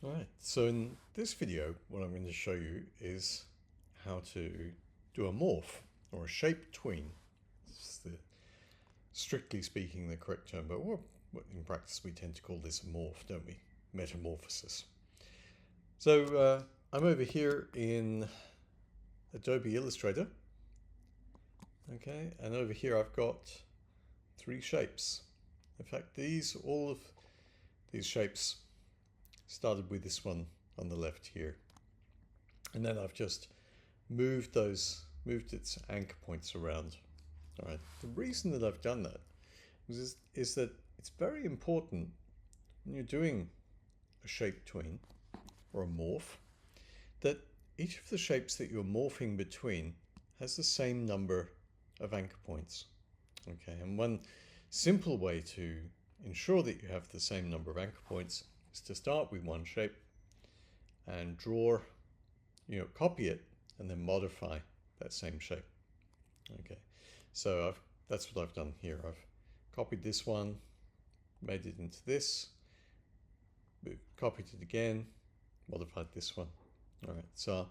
Alright, so in this video what I'm going to show you is how to do a morph or a shape tween. It's strictly speaking the correct term, but in practice we tend to call this a morph, don't we? Metamorphosis. So I'm over here in Adobe Illustrator. Okay, and over here I've got three shapes. In fact, all of these shapes started with this one on the left here, and then I've just moved its anchor points around. All right, the reason that I've done that is that it's very important when you're doing a shape tween or a morph that each of the shapes that you're morphing between has the same number of anchor points. Okay, and one simple way to ensure that you have the same number of anchor points is to start with one shape and copy it and then modify that same shape. Okay, so that's what I've done here. I've copied this one, made it into this, copied it again, modified this one. All right, so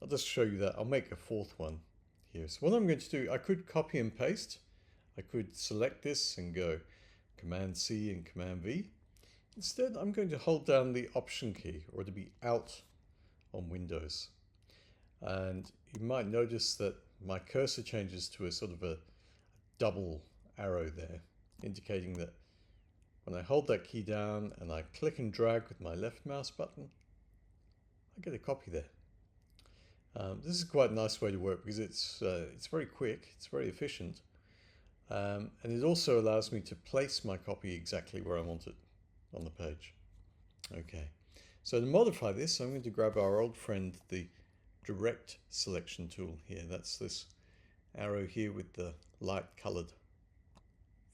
I'll just show you that. I'll make a fourth one here. So what I'm going to do, I could copy and paste. I could select this and go Command C and Command V. Instead, I'm going to hold down the Option key, or to be Alt on Windows. And you might notice that my cursor changes to a sort of a double arrow there, indicating that when I hold that key down and I click and drag with my left mouse button, I get a copy there. This is quite a nice way to work because it's very quick, it's very efficient, and it also allows me to place my copy exactly where I want it on the page. Okay, so to modify this, I'm going to grab our old friend, the direct selection tool here. That's this arrow here with the light colored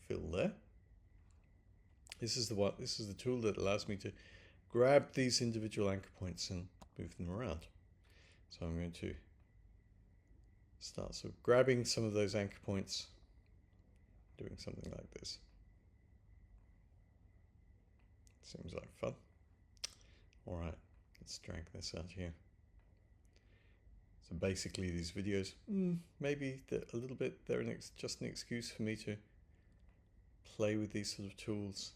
fill there. This is the tool that allows me to grab these individual anchor points and move them around. So I'm going to start grabbing some of those anchor points, doing something like this. Seems like fun. All right, let's drag this out here. So basically these videos, maybe a little bit, they're just an excuse for me to play with these sort of tools,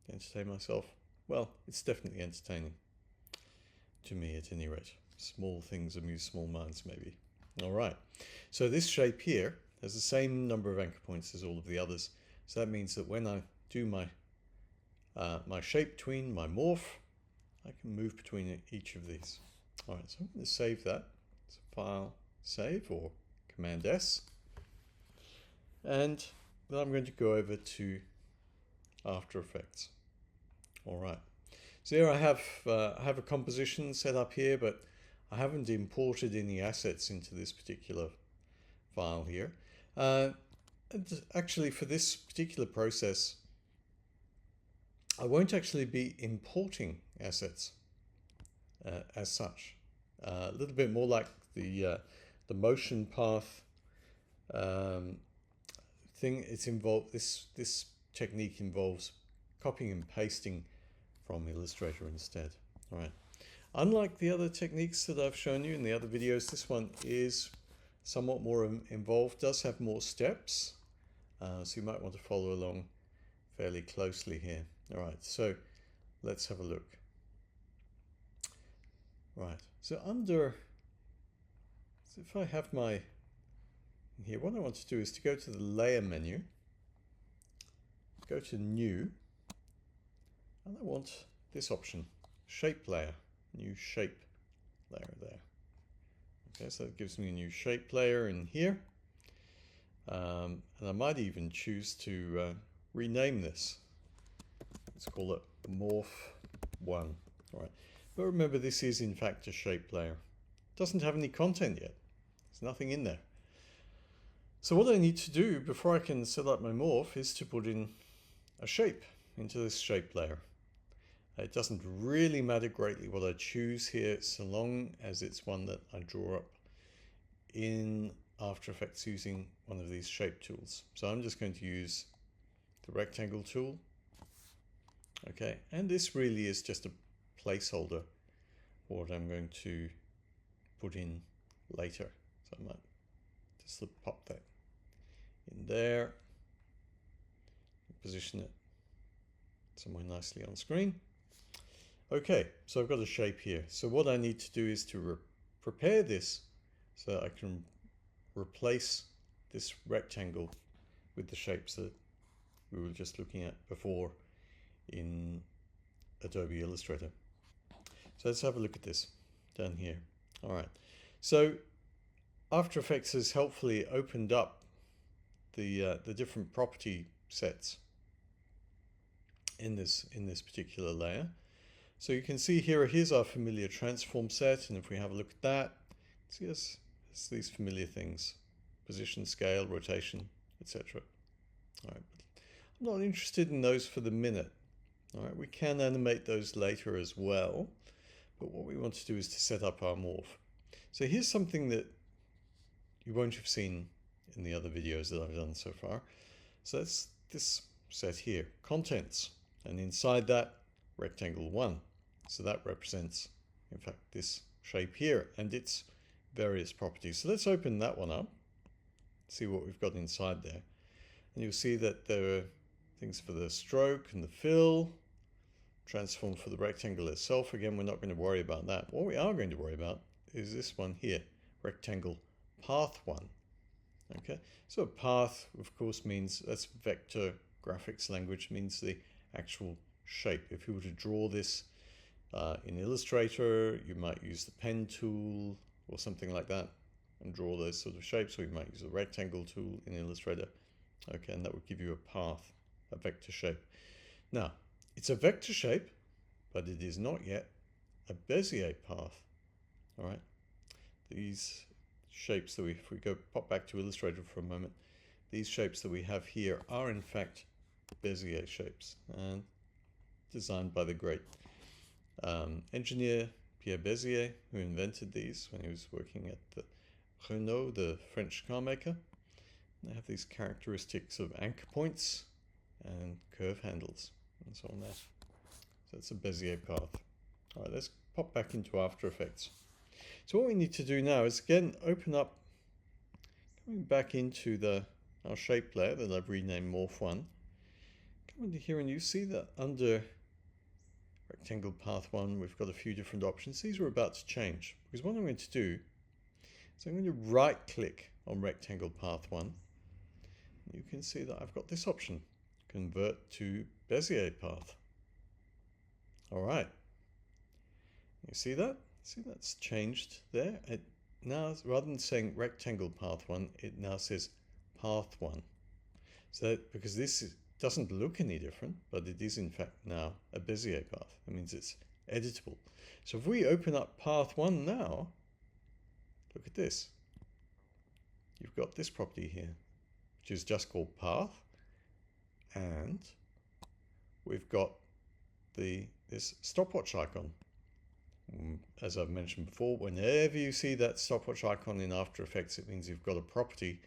to entertain myself. Well, it's definitely entertaining, to me at any rate. Small things amuse small minds, maybe. All right, so this shape here has the same number of anchor points as all of the others. So that means that when I do my shape tween, my morph, I can move between each of these. All right, so I'm going to save that. So File, Save, or Command S. And then I'm going to go over to After Effects. All right, so here I have a composition set up here, but I haven't imported any assets into this particular file here. And actually, for this particular process, I won't actually be importing assets as such. A little bit more like the motion path thing. This technique involves copying and pasting from Illustrator instead. All right. Unlike the other techniques that I've shown you in the other videos, this one is somewhat more involved, does have more steps, so you might want to follow along fairly closely here. All right, so let's have a look. Right, so if I have here, what I want to do is to go to the Layer menu, go to New, and I want this option, Shape Layer, New Shape Layer there. Okay, so that gives me a new shape layer in here. And I might even choose to rename this. Let's call it Morph 1. All right. But remember, this is in fact a shape layer. It doesn't have any content yet. There's nothing in there. So what I need to do before I can set up my morph is to put in a shape into this shape layer. It doesn't really matter greatly what I choose here, so long as it's one that I draw up in After Effects using one of these shape tools. So I'm just going to use the rectangle tool. Okay, and this really is just a placeholder for what I'm going to put in later. So I might just pop that in there, position it somewhere nicely on screen. Okay, so I've got a shape here. So what I need to do is to prepare this so that I can replace this rectangle with the shapes that we were just looking at before in Adobe Illustrator. So let's have a look at this down here. All right, so After Effects has helpfully opened up the different property sets in this particular layer. So you can see here's our familiar transform set, and if we have a look at that, see it's these familiar things: position, scale, rotation, etc. All right, I'm not interested in those for the minute. All right, we can animate those later as well, but what we want to do is to set up our morph. So here's something that you won't have seen in the other videos that I've done so far. So that's this set here, contents, and inside that, rectangle 1. So that represents, in fact, this shape here and its various properties. So let's open that one up, see what we've got inside there. And you'll see that there are things for the stroke and the fill, transform for the rectangle itself. Again, we're not going to worry about that. What we are going to worry about is this one here, rectangle path 1. Okay, so a path, of course, means that's vector graphics language, means the actual shape. If you were to draw this in Illustrator, you might use the pen tool or something like that and draw those sort of shapes, or you might use the rectangle tool in Illustrator. Okay, and that would give you a path, a vector shape. Now, it's a vector shape, but it is not yet a Bezier path. All right, these shapes that if we go pop back to Illustrator for a moment, these shapes that we have here are in fact Bezier shapes, and designed by the great engineer Pierre Bezier, who invented these when he was working at the Renault, the French car maker. They have these characteristics of anchor points and curve handles and so on there. So it's a Bezier path. All right, let's pop back into After Effects. So what we need to do now is again open up, coming back into our shape layer that I've renamed Morph 1. Come into here and you see that under Rectangle Path 1 we've got a few different options. These are about to change, because what I'm going to do is I'm going to right click on Rectangle Path 1. You can see that I've got this option, Convert to Bezier Path. All right, you see that? See, that's changed there. It now, rather than saying Rectangle Path 1, it now says Path 1. So because this doesn't look any different, but it is in fact now a Bezier path. That means it's editable. So if we open up Path 1 now, look at this. You've got this property here, which is just called Path, and we've got this stopwatch icon. As I've mentioned before, whenever you see that stopwatch icon in After Effects, it means you've got a property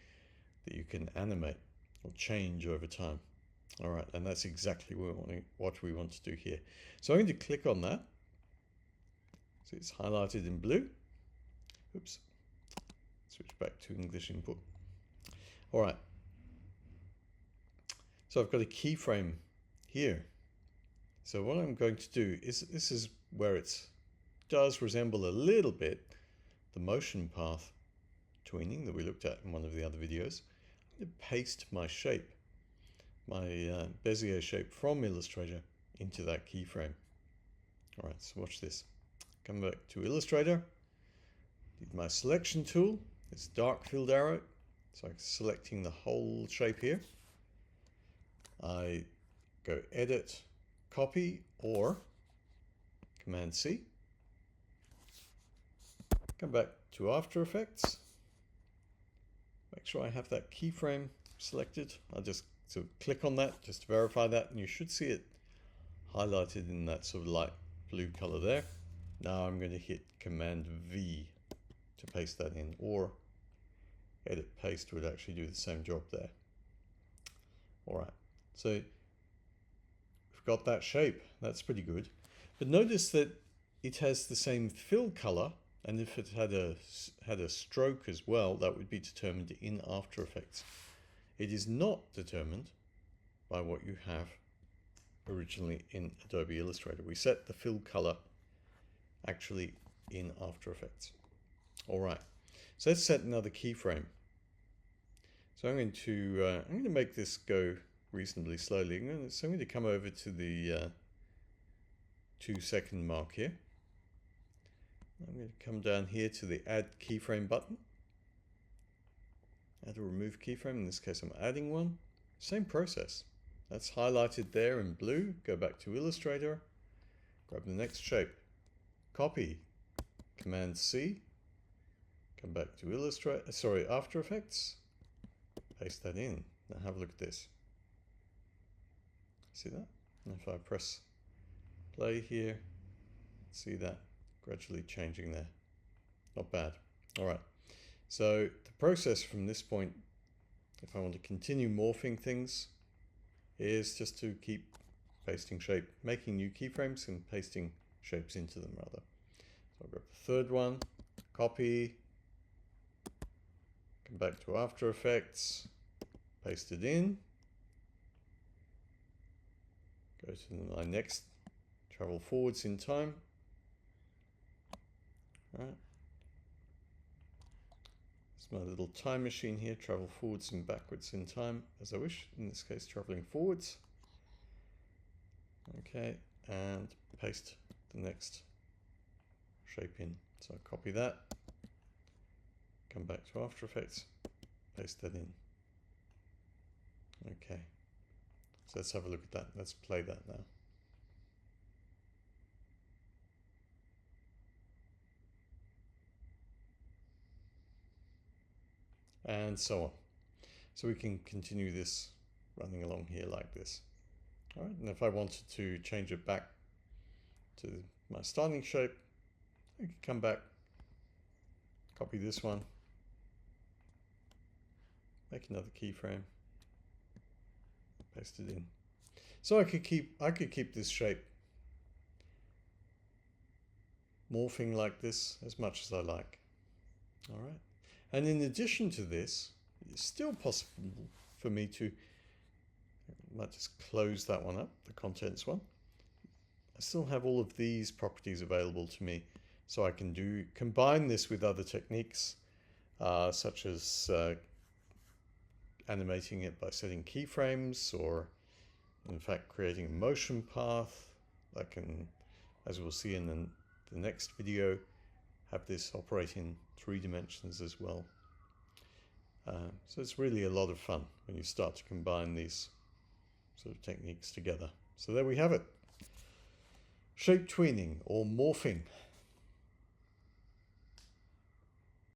that you can animate or change over time. All right, and that's exactly what we want to do here. So I'm going to click on that. So it's highlighted in blue. Oops. Switch back to English input. All right. So I've got a keyframe here. So what I'm going to do is, this is where it does resemble a little bit the motion path tweening that we looked at in one of the other videos. I'm going to paste my shape, my Bezier shape from Illustrator into that keyframe. All right, so watch this. Come back to Illustrator, need my selection tool, this dark filled arrow. So I'm selecting the whole shape here. I go Edit, Copy, or Command C. Come back to After Effects. Make sure I have that keyframe selected. I'll just sort of click on that just to verify that, and you should see it highlighted in that sort of light blue color there. Now I'm going to hit Command V to paste that in, or Edit Paste would actually do the same job there. All right, so we've got that shape. That's pretty good. But notice that it has the same fill color, and if it had a stroke as well, that would be determined in After Effects. It is not determined by what you have originally in Adobe Illustrator. We set the fill color actually in After Effects. All right, so let's set another keyframe. So I'm going to make this go reasonably slowly. So I'm going to come over to the 2-second mark here. I'm going to come down here to the Add Keyframe button. Add or remove keyframe. In this case, I'm adding one. Same process. That's highlighted there in blue. Go back to Illustrator. Grab the next shape. Copy. Command C. Come back to Illustrator. Sorry, After Effects. Paste that in. Now have a look at this. See that? And if I press play here, see that gradually changing there. Not bad. All right. So the process from this point, if I want to continue morphing things, is just to keep pasting shape, making new keyframes and pasting shapes into them rather. So I'll grab the third one, copy, come back to After Effects, paste it in, go to my next, travel forwards in time. All right. It's my little time machine here, travel forwards and backwards in time as I wish, in this case traveling forwards. Okay, and paste the next shape in. So I copy that, come back to After Effects, paste that in. Okay, so let's have a look at that. Let's play that now. And so on. So we can continue this running along here like this. All right, and if I wanted to change it back to my starting shape, I can come back, copy this one, make another keyframe, paste it in. So I could keep this shape morphing like this as much as I like. All right. And in addition to this, it's still possible for me to, I might just close that one up, the contents one. I still have all of these properties available to me, so I can combine this with other techniques, such as animating it by setting keyframes, or in fact creating a motion path. I can, as we'll see in the next video, have this operate in 3 dimensions as well. So it's really a lot of fun when you start to combine these sort of techniques together. So there we have it. Shape tweening or morphing.